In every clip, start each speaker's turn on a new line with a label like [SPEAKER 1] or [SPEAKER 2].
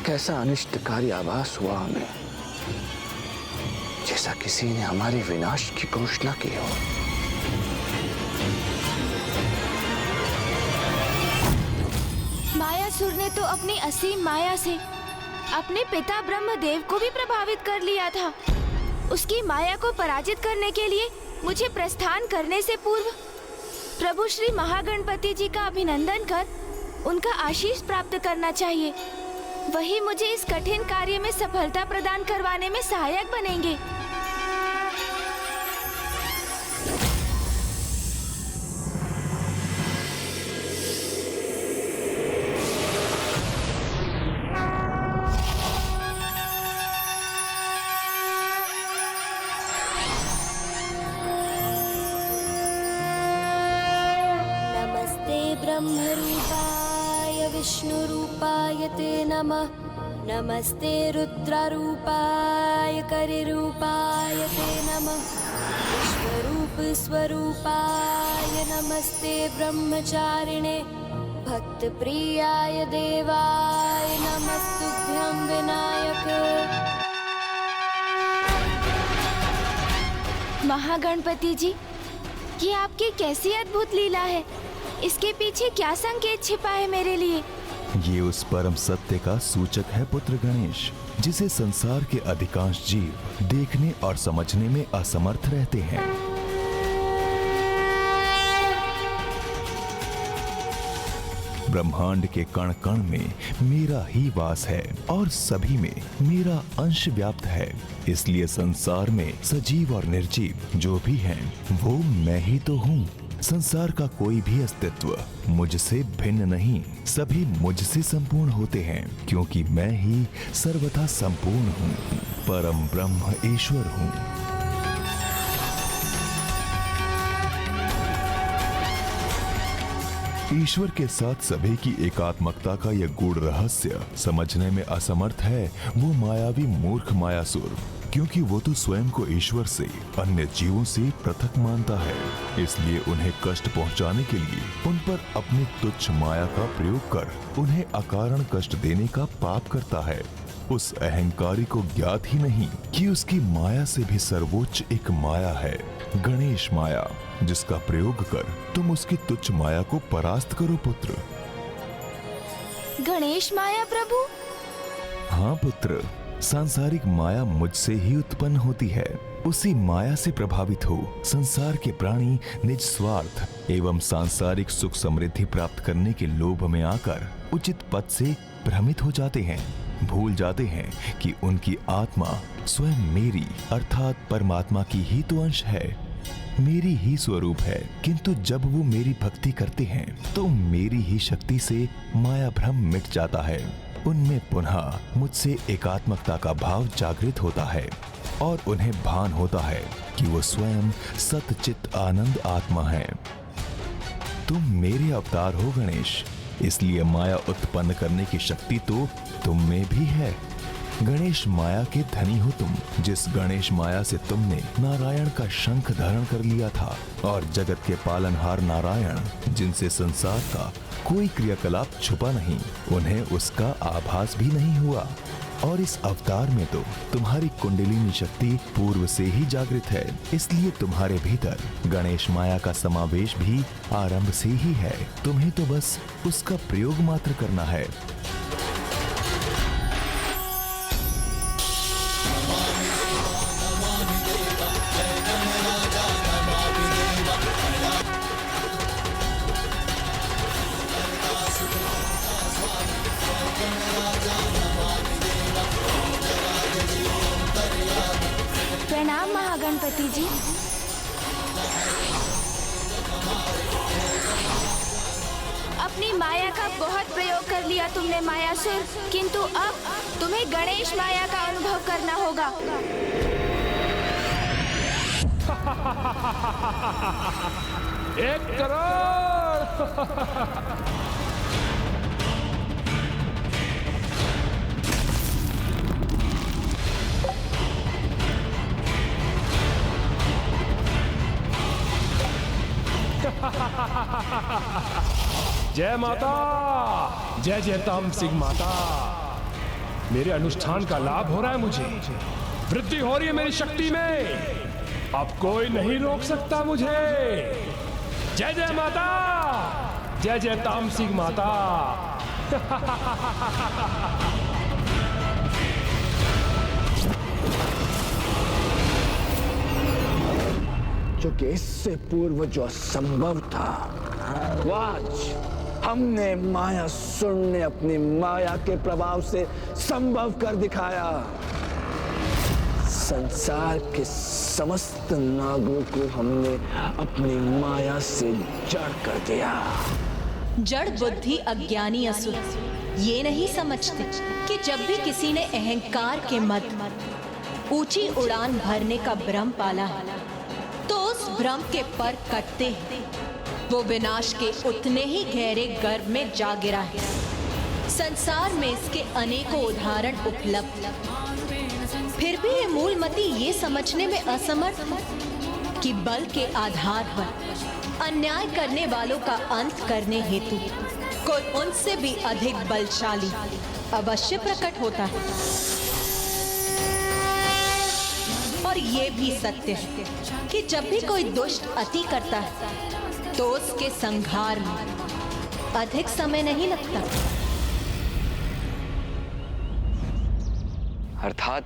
[SPEAKER 1] कैसा अनिष्टकारी आभास हुआ हमें, जैसा किसी ने हमारे विनाश की घोषणा की हो।
[SPEAKER 2] मायासुर ने तो अपनी असीम माया से अपने पिता ब्रह्मदेव को भी प्रभावित कर लिया था। उसकी माया को पराजित करने के लिए मुझे प्रस्थान करने से पूर्व प्रभु श्री महागणपति जी का अभिनंदन कर उनका आशीष प्राप्त करना चाहिए। वही मुझे इस कठिन कार्य में सफलता प्रदान करवाने में सहायक बनेंगे।
[SPEAKER 3] ब्रह्मरूपाय विष्णुरूपाय ते नमः। नमस्ते रुद्ररूपाय करिरूपाय ते नमः। विश्वरूप स्वरूपाय नमस्ते ब्रह्मचारिणे भक्तप्रियाय देवाय नमस्तुभ्यं विनायक।
[SPEAKER 2] महागणपति जी, ये आपकी कैसी अद्भुत लीला है। इसके पीछे क्या संकेत छिपा है मेरे लिए?
[SPEAKER 4] ये उस परम सत्य का सूचक है पुत्र गणेश, जिसे संसार के अधिकांश जीव देखने और समझने में असमर्थ रहते हैं। ब्रह्मांड के कण कण में मेरा ही वास है और सभी में मेरा अंश व्याप्त है। इसलिए संसार में सजीव और निर्जीव जो भी हैं, वो मैं ही तो हूँ। संसार का कोई भी अस्तित्व मुझसे भिन्न नहीं, सभी मुझसे संपूर्ण होते हैं, क्योंकि मैं ही सर्वथा संपूर्ण हूँ, परम ब्रह्म ईश्वर हूँ। ईश्वर के साथ सभी की एकात्मकता का यह गूढ़ रहस्य समझने में असमर्थ है वो मायावी मूर्ख मायासुर, क्योंकि वो तो स्वयं को ईश्वर से अन्य जीवों से पृथक मानता है। इसलिए उन्हें कष्ट पहुंचाने के लिए उन पर अपनी तुच्छ माया का प्रयोग कर उन्हें अकारण कष्ट देने का पाप करता है। उस अहंकारी को ज्ञात ही नहीं कि उसकी माया से भी सर्वोच्च एक माया है, गणेश माया, जिसका प्रयोग कर तुम उसकी तुच्छ माया को परास्त करो पुत्र।
[SPEAKER 2] गणेश माया प्रभु?
[SPEAKER 4] हाँ पुत्र, सांसारिक माया मुझसे ही उत्पन्न होती है। उसी माया से प्रभावित हो संसार के प्राणी निज स्वार्थ एवं सांसारिक सुख समृद्धि प्राप्त करने के लोभ में आकर उचित पद से भ्रमित हो जाते हैं, भूल जाते हैं कि उनकी आत्मा स्वयं मेरी अर्थात परमात्मा की ही तो अंश है, मेरी ही स्वरूप है। किंतु जब वो मेरी भक्ति करते हैं तो मेरी ही शक्ति से माया भ्रम मिट जाता है। उनमें पुनः मुझसे एकात्मकता का भाव जागृत होता है और उन्हें भान होता है कि वो स्वयं सतचित आनंद आत्मा है। तुम मेरे अवतार हो गणेश, इसलिए माया उत्पन्न करने की शक्ति तो तुम में भी है। गणेश माया के धनी हो तुम, जिस गणेश माया से तुमने नारायण का शंख धारण कर लिया था, और जगत के पालनहार नारायण, जिनसे संसार का कोई क्रियाकलाप छुपा नहीं, उन्हें उसका आभास भी नहीं हुआ। और इस अवतार में तो तुम्हारी कुंडलिनी शक्ति पूर्व से ही जागृत है, इसलिए तुम्हारे भीतर गणेश माया का समावेश भी आरंभ से ही है। तुम्हें तो बस उसका प्रयोग मात्र करना है।
[SPEAKER 2] प्रणाम महागणपति जी। अपनी माया का बहुत प्रयोग कर लिया तुमने मायासुर, किंतु अब तुम्हें गणेश माया का अनुभव करना होगा।
[SPEAKER 5] 1 करोड़। जय माता, जय जय तामसिंह माता। मेरे अनुष्ठान का लाभ हो रहा है, मुझे वृद्धि हो रही है मेरी शक्ति में। अब कोई नहीं रोक सकता मुझे। जय जय माता, जय जय तामसिंह माता।
[SPEAKER 1] क्योंकि इससे पूर्व जो असंभव था, वो आज हमने मायासुर ने अपनी माया के प्रभाव से संभव कर दिखाया। संसार के समस्त नागों को हमने अपनी माया से जड़ कर दिया।
[SPEAKER 6] जड़ बुद्धि अज्ञानी असुर ये नहीं समझते कि जब भी किसी ने अहंकार के मद ऊंची उड़ान भरने का भ्रम पाला है, तो उस भ्रम के पर कटते हैं वो विनाश के उतने ही गहरे गर्भ में जा गिरा है। संसार में इसके अनेकों उदाहरण उपलब्ध, फिर भी ये मूलमती ये समझने में असमर्थ है कि बल के आधार पर अन्याय करने वालों का अंत करने हेतु कोई उनसे भी अधिक बलशाली अवश्य प्रकट होता है। और ये भी सत्य है कि जब भी कोई दुष्ट अति करता है तो उसके संहार में अधिक समय नहीं लगता।
[SPEAKER 7] अर्थात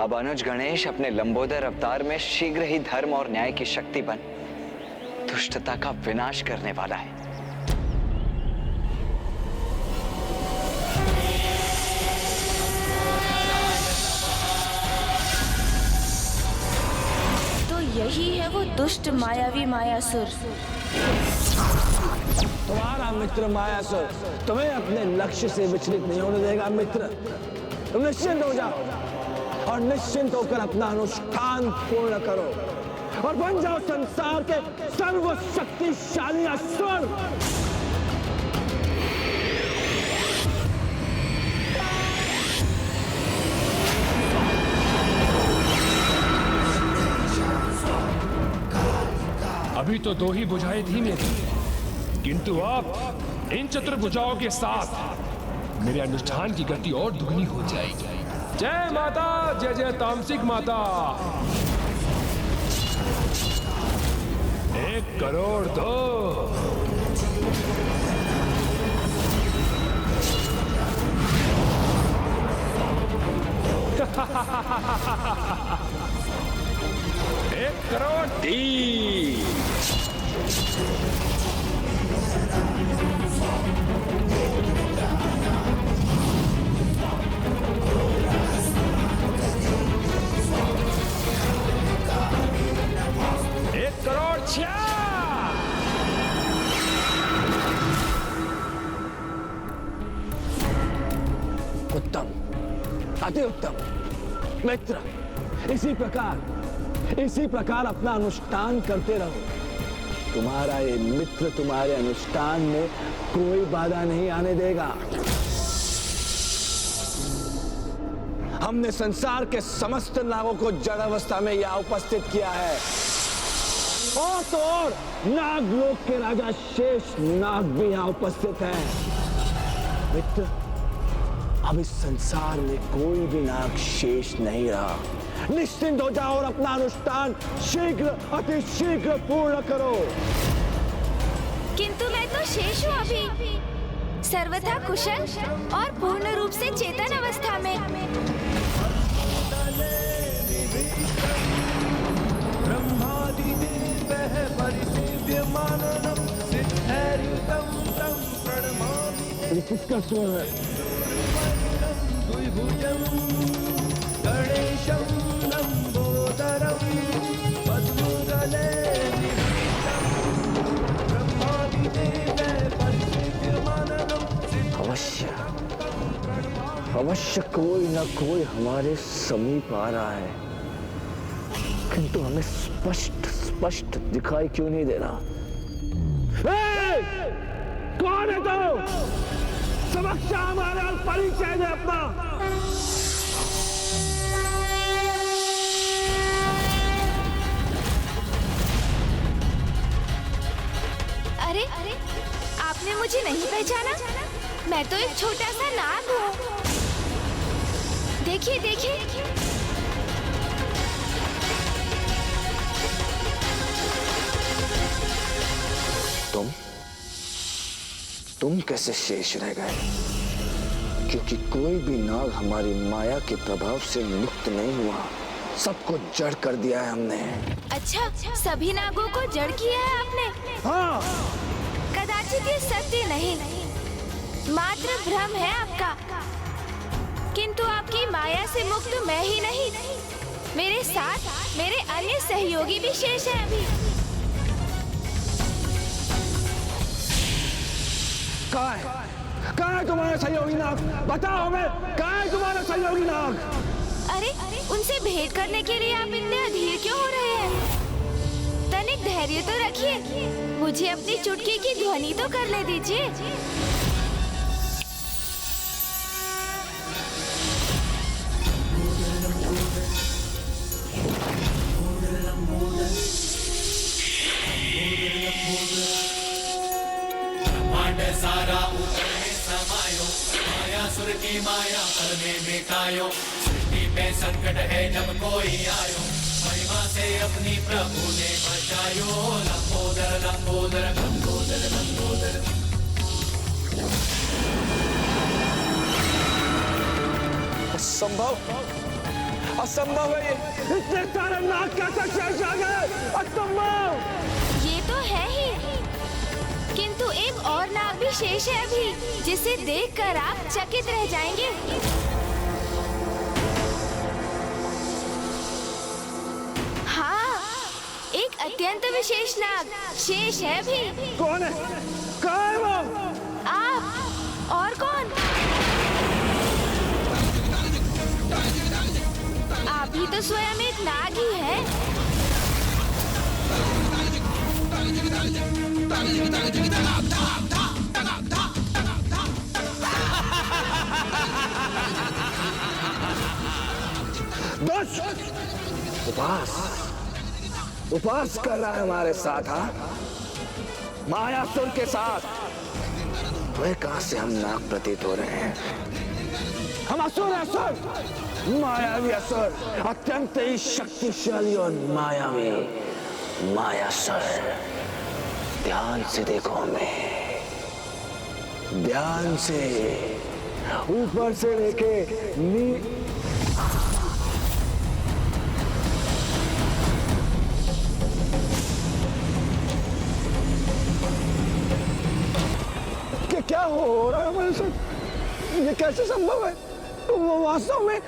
[SPEAKER 7] अब अनुज गणेश अपने लंबोदर अवतार में शीघ्र ही धर्म और न्याय की शक्ति बन दुष्टता का विनाश करने वाला है।
[SPEAKER 2] तो यही है वो दुष्ट मायावी मायासुर।
[SPEAKER 1] तुम्हारा मित्र मायासुर तुम्हें अपने लक्ष्य से विचलित नहीं होने देगा। मित्र, तुम निश्चिंत हो जाओ और निश्चिंत होकर अपना अनुष्ठान पूर्ण करो और बन जाओ संसार के सर्वशक्तिशाली असुर।
[SPEAKER 5] अभी तो दो ही भुजाएं थी मेरी, किंतु अब इन चतुर्भुजाओं के साथ मेरे अनुष्ठान की गति और दुगनी हो जाएगी। जय माता, जय जय तामसिंह माता। 1 करोड़ दो। एक करोड़ दी।
[SPEAKER 1] उत्तम, अति उत्तम। मित्र, इसी प्रकार अपना अनुष्ठान करते रहो। तुम्हारा ये मित्र तुम्हारे अनुष्ठान में कोई बाधा नहीं आने देगा। हमने संसार के समस्त नागों को जड़ अवस्था में यहाँ उपस्थित किया है। और तो और नागलोक के राजा शेष नाग भी यहाँ उपस्थित हैं। मित्र, अब इस संसार में कोई भी नाग शेष नहीं रहा। निश्चिंत हो जाओ और अपना अनुष्ठान शीघ्र अति शीघ्र पूर्ण करो।
[SPEAKER 2] किंतु मैं तो शेष हूँ अभी, सर्वथा कुशल और पूर्ण रूप से चेतन अवस्था में।
[SPEAKER 1] ये किसका स्वर है? अवश्य कोई न कोई हमारे समीप आ रहा है, किंतु हमें स्पष्ट दिखाई क्यों नहीं दे रहा? कौन है तू? समक्ष हमारा परिचय दे अपना।
[SPEAKER 2] मुझे नहीं पहचाना? मैं तो एक छोटा सा नाग हूँ। देखिए देखिए।
[SPEAKER 1] तुम कैसे शेष रह गए? क्योंकि कोई भी नाग हमारी माया के प्रभाव से मुक्त नहीं हुआ। सबको जड़ कर दिया है हमने।
[SPEAKER 2] अच्छा, सभी नागों को जड़ किया है आपने?
[SPEAKER 1] हाँ।
[SPEAKER 2] कदाचित ये सत्य नहीं, मात्र भ्रम है आपका। किंतु आपकी माया से मुक्त मैं ही नहीं, मेरे साथ मेरे अन्य सहयोगी भी शेष हैं अभी।
[SPEAKER 1] कहाँ है तुम्हारा सहयोगी नाग? बताओ हमें, कहाँ है तुम्हारा सहयोगी नाग?
[SPEAKER 2] अरे, उनसे भेंट करने के लिए आप इतने अधीर क्यों हो रहे हैं? तनिक धैर्य तो रखिए, मुझे अपनी चुटकी की ध्वनि तो करने दीजिए।
[SPEAKER 8] सारा ऊपर में समायो, माया सुर की माया पल में मिटायो। सृष्टि पे संकट है जब कोई आयो, महिमा से अपनी प्रभु ने बचायो। लंबोदर लंबोदर लंबोदर लंबोदर।
[SPEAKER 1] असंभव है ये। इतने सारे नाग कैसे शेष आ गए? असंभव।
[SPEAKER 2] ये तो है ही, किंतु एक और नाग भी शेष है अभी, जिसे देखकर आप चकित रह जाएंगे। हाँ, एक अत्यंत विशेष नाग शेष है भी।
[SPEAKER 1] कौन है? कहाँ है वो?
[SPEAKER 2] आप और कौन? आप ही तो स्वयं एक नाग ही है।
[SPEAKER 1] उपास कर रहा है हमारे साथ। हाँ, मायासुर के साथ। वह कहां से हम नाग प्रतीत हो रहे हैं? हम असुर, असुर, मायावी असुर, अत्यंत ही शक्तिशाली और मायावी मायासुर। ध्यान से देखो हमें, ध्यान से, ऊपर से लेके क्या हो रहा है हमारे साथ? ये कैसे संभव है? वो वास्तव में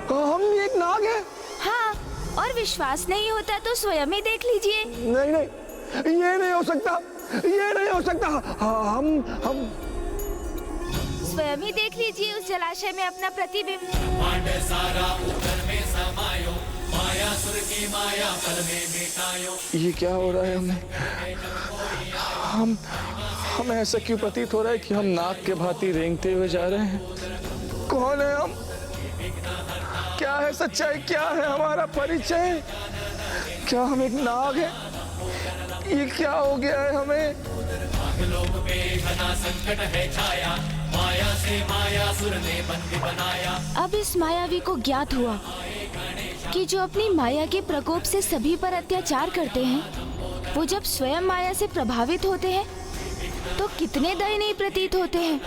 [SPEAKER 1] हम एक नाग हैं।
[SPEAKER 2] हाँ, और विश्वास नहीं होता तो स्वयं ही देख लीजिए।
[SPEAKER 1] नहीं नहीं, ये नहीं हो सकता, ये नहीं हो सकता। हम
[SPEAKER 2] स्वयं ही देख लीजिए उस जलाशय में अपना प्रतिबिंब।
[SPEAKER 8] पांडे सारा ऊपर में समायो, माया सुर की माया पल में मिटायो।
[SPEAKER 1] ये क्या हो रहा है हमें ऐसा क्यों प्रतीत हो रहा है कि हम नाग के भांति रेंगते हुए जा रहे हैं? कौन है हम? क्या है सच्चाई? क्या है हमारा परिचय? क्या हम एक नाग हैं? ये क्या हो गया है हमें?
[SPEAKER 8] लोक पे घना संकट है छाया, माया से माया सुर ने बंदी बनाया।
[SPEAKER 2] अब इस मायावी को ज्ञात हुआ कि जो अपनी माया के प्रकोप से सभी पर अत्याचार करते हैं, वो जब स्वयं माया से प्रभावित होते हैं तो कितने दयनीय प्रतीत होते हैं।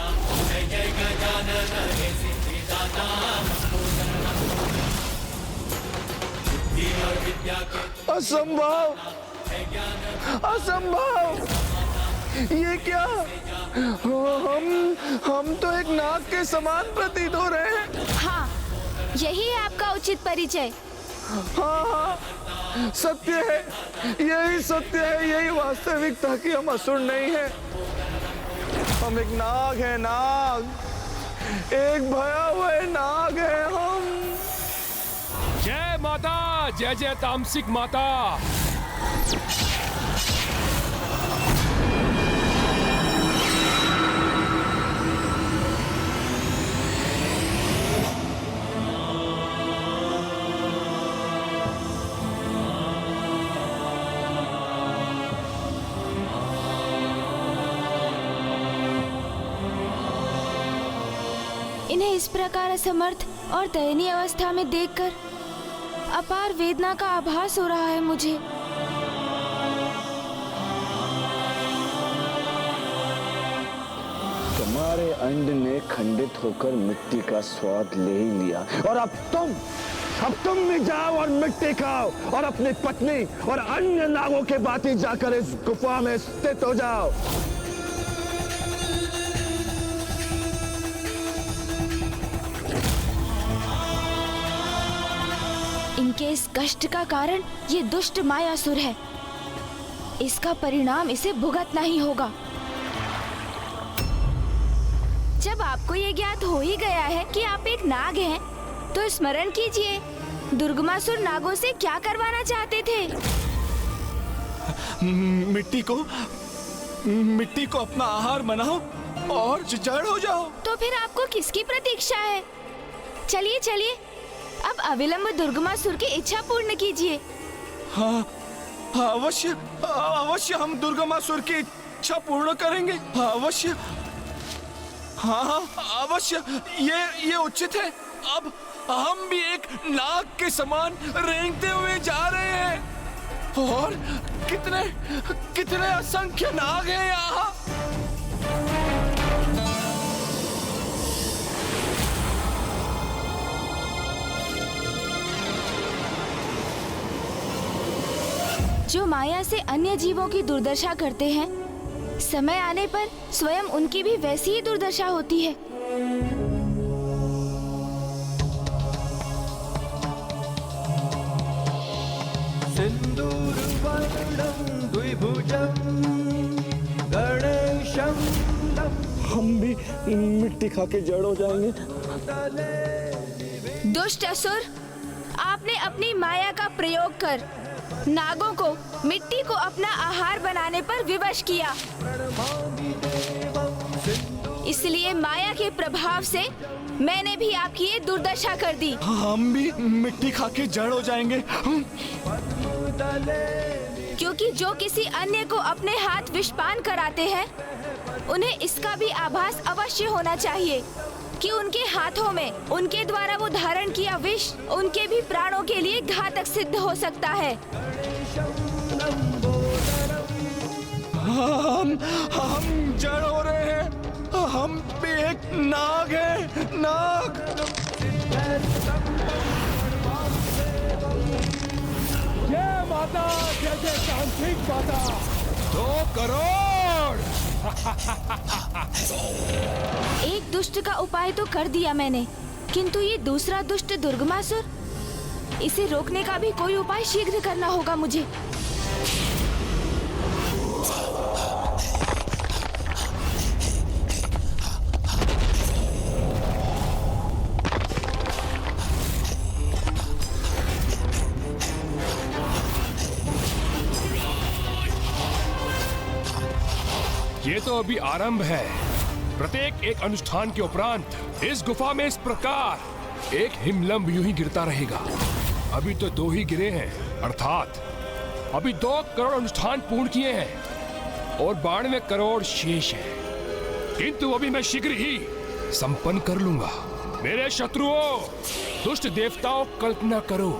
[SPEAKER 1] असंभव, असंभव। ये क्या? हम तो एक नाग के समान प्रतीत हो रहे हैं।
[SPEAKER 2] हाँ, यही है आपका उचित परिचय।
[SPEAKER 1] हाँ, सत्य है, यही सत्य है, यही वास्तविकता कि हम असुर नहीं हैं। हम एक नाग हैं, नाग, एक भया हुआ नाग है हम।
[SPEAKER 5] जय माता, जय जय तामसिक माता।
[SPEAKER 2] इन्हें इस प्रकार असमर्थ और दयनीय अवस्था में देखकर अपार वेदना का आभास हो रहा है मुझे।
[SPEAKER 1] तुम्हारे अंड ने खंडित होकर मिट्टी का स्वाद ले ही लिया और अब तुम भी जाओ और मिट्टी खाओ और अपनी पत्नी और अन्य नागों के बाती जाकर इस गुफा में स्थित हो जाओ।
[SPEAKER 2] इनके इस कष्ट का कारण ये दुष्ट मायासुर है। इसका परिणाम इसे भुगतना ही होगा। जब आपको ये ज्ञात हो ही गया है कि आप एक नाग हैं, तो स्मरण कीजिए दुर्गमासुर नागों से क्या करवाना चाहते थे।
[SPEAKER 9] मिट्टी को अपना आहार बनाओ और जड़ हो जाओ।
[SPEAKER 2] तो फिर आपको किसकी प्रतीक्षा है? चलिए चलिए, अब अविलंब दुर्गमासुर की इच्छा पूर्ण कीजिए।
[SPEAKER 9] हाँ, अवश्य हम दुर्गमासुर की इच्छा पूर्ण करेंगे। अवश्य, हाँ अवश्य, ये उचित है। अब हम भी एक नाग के समान रेंगते हुए जा रहे हैं और कितने असंख्य नाग हैं यहाँ।
[SPEAKER 2] जो माया से अन्य जीवों की दुर्दशा करते हैं, समय आने पर स्वयं उनकी भी वैसी ही दुर्दशा होती है।
[SPEAKER 1] हम भी मिट्टी खा के जड़ हो जाएंगे।
[SPEAKER 2] दुष्ट असुर, आपने अपनी माया का प्रयोग कर नागों को मिट्टी को अपना आहार बनाने पर विवश किया। इसलिए माया के प्रभाव से मैंने भी आपकी ये दुर्दशा कर दी।
[SPEAKER 9] हम भी मिट्टी खा के जड़ हो जाएंगे।
[SPEAKER 2] क्योंकि जो किसी अन्य को अपने हाथ विषपान कराते हैं, उन्हें इसका भी आभास अवश्य होना चाहिए कि उनके हाथों में उनके द्वारा वो धारण किया विष उनके भी प्राणों के लिए घातक सिद्ध हो सकता है।
[SPEAKER 9] हम जड़ हो रहे हैं। हम भी एक नाग हैं। नाग।
[SPEAKER 5] जय माता, जय तांत्रिक माता। 2 करोड़।
[SPEAKER 2] एक दुष्ट का उपाय तो कर दिया मैंने, किंतु ये दूसरा दुष्ट दुर्गमासुर, इसे रोकने का भी कोई उपाय शीघ्र करना होगा मुझे।
[SPEAKER 5] ये तो अभी आरंभ है। प्रत्येक एक अनुष्ठान के उपरांत इस गुफा में इस प्रकार एक हिमलंब यूं ही गिरता रहेगा। अभी तो 2 ही गिरे हैं, अर्थात अभी 2 करोड़ अनुष्ठान पूर्ण किए हैं और 92 करोड़ शेष है। किंतु अभी मैं शीघ्र ही संपन्न कर लूंगा। मेरे शत्रुओं, दुष्ट देवताओं, कल्पना करो,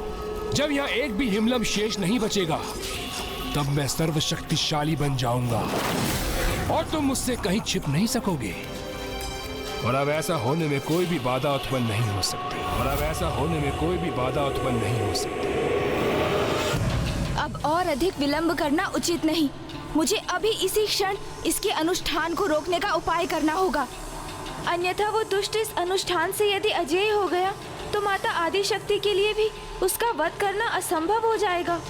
[SPEAKER 5] जब यहाँ एक भी हिमलंब शेष नहीं बचेगा, तब मैं सर्वशक्तिशाली बन जाऊंगा और तुम मुझसे कहीं छिप नहीं सकोगे। और अब ऐसा होने में कोई भी बाधा उत्पन्न नहीं हो सकती।
[SPEAKER 2] अब और अधिक विलंब करना उचित नहीं। मुझे अभी इसी क्षण इसके अनुष्ठान को रोकने का उपाय करना होगा। अन्यथा वो दुष्ट इस अनुष्ठान से यदि अजेय हो गया, तो माता आदि शक्ति के लिए भी उसका वध करना असंभव हो जाएगा।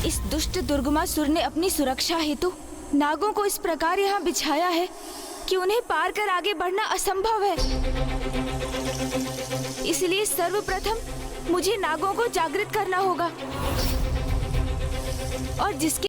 [SPEAKER 2] इस दुष्ट दुर्गमासुर ने अपनी सुरक्षा हेतु नागों को इस प्रकार यहाँ बिछाया है कि उन्हें पार कर आगे बढ़ना असंभव है। इसलिए सर्वप्रथम मुझे नागों को जागृत करना होगा और जिसके